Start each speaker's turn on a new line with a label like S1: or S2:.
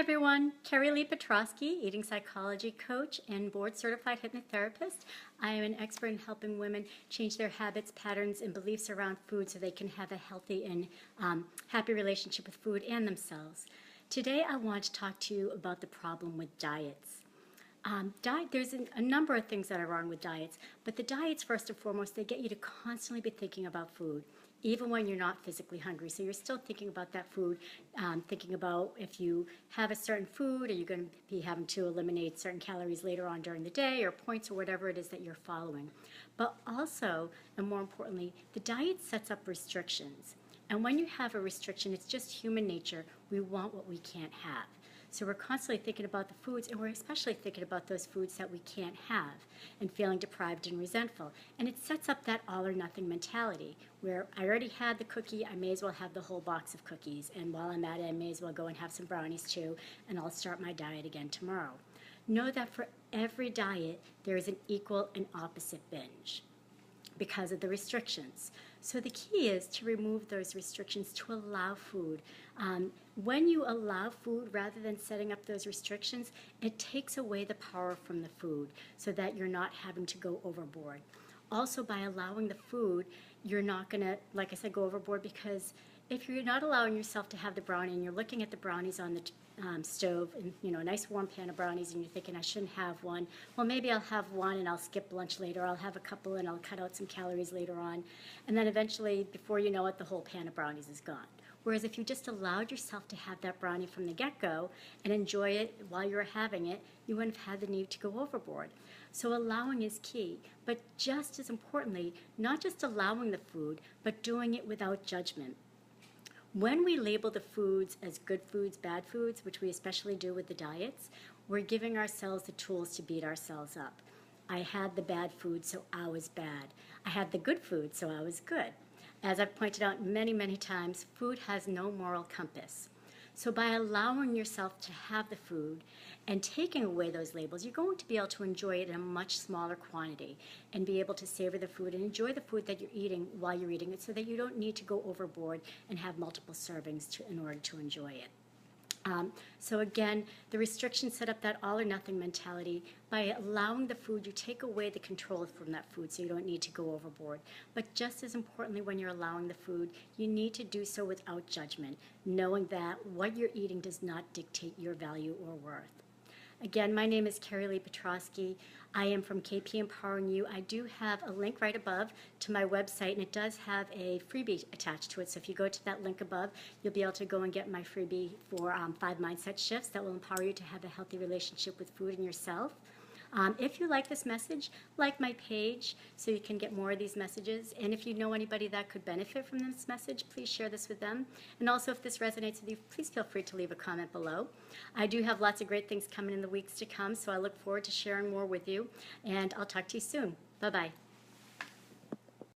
S1: everyone, Carrie Lee Petrosky, eating psychology coach and board certified hypnotherapist. I am an expert in helping women change their habits, patterns, and beliefs around food so they can have a healthy and happy relationship with food and themselves. Today I want to talk to you about the problem with diets. There's a number of things that are wrong with diets, but the diets, first and foremost, they get you to constantly be thinking about food, even when you're not physically hungry. So you're still thinking about that food, thinking about if you have a certain food, are you going to be having to eliminate certain calories later on during the day, or points, or whatever it is that you're following. But also, and more importantly, the diet sets up restrictions. And when you have a restriction, it's just human nature. We want what we can't have. So we're constantly thinking about the foods, and we're especially thinking about those foods that we can't have and feeling deprived and resentful. And it sets up that all or nothing mentality where I already had the cookie, I may as well have the whole box of cookies. And while I'm at it, I may as well go and have some brownies too, and I'll start my diet again tomorrow. Know that for every diet, there is an equal and opposite binge because of the restrictions. So the key is to remove those restrictions, to allow food. When you allow food rather than setting up those restrictions, it takes away the power from the food so that you're not having to go overboard. Also, by allowing the food, you're not going to, like I said, go overboard, because if you're not allowing yourself to have the brownie and you're looking at the brownies on the stove and a nice warm pan of brownies and you're thinking I shouldn't have one, well, maybe I'll have one and I'll skip lunch later, I'll have a couple and I'll cut out some calories later on, and then eventually, before you know it, the whole pan of brownies is gone. Whereas if you just allowed yourself to have that brownie from the get-go and enjoy it while you were having it, you wouldn't have had the need to go overboard. So allowing is key, but just as importantly, not just allowing the food, but doing it without judgment. When we label the foods as good foods, bad foods, which we especially do with the diets, we're giving ourselves the tools to beat ourselves up. I had the bad food, so I was bad. I had the good food, so I was good. As I've pointed out many, many times, food has no moral compass. So by allowing yourself to have the food and taking away those labels, you're going to be able to enjoy it in a much smaller quantity and be able to savor the food and enjoy the food that you're eating while you're eating it, so that you don't need to go overboard and have multiple servings in order to enjoy it. So again, the restrictions set up that all or nothing mentality. By allowing the food, you take away the control from that food, so you don't need to go overboard. But just as importantly, when you're allowing the food, you need to do so without judgment, knowing that what you're eating does not dictate your value or worth. Again, my name is Carrie Lee Petrosky. I am from KP Empowering You. I do have a link right above to my website, and it does have a freebie attached to it. So if you go to that link above, you'll be able to go and get my freebie for 5 mindset shifts that will empower you to have a healthy relationship with food and yourself. If you like this message, like my page so you can get more of these messages. And if you know anybody that could benefit from this message, please share this with them. And also, if this resonates with you, please feel free to leave a comment below. I do have lots of great things coming in the weeks to come, so I look forward to sharing more with you. And I'll talk to you soon. Bye-bye.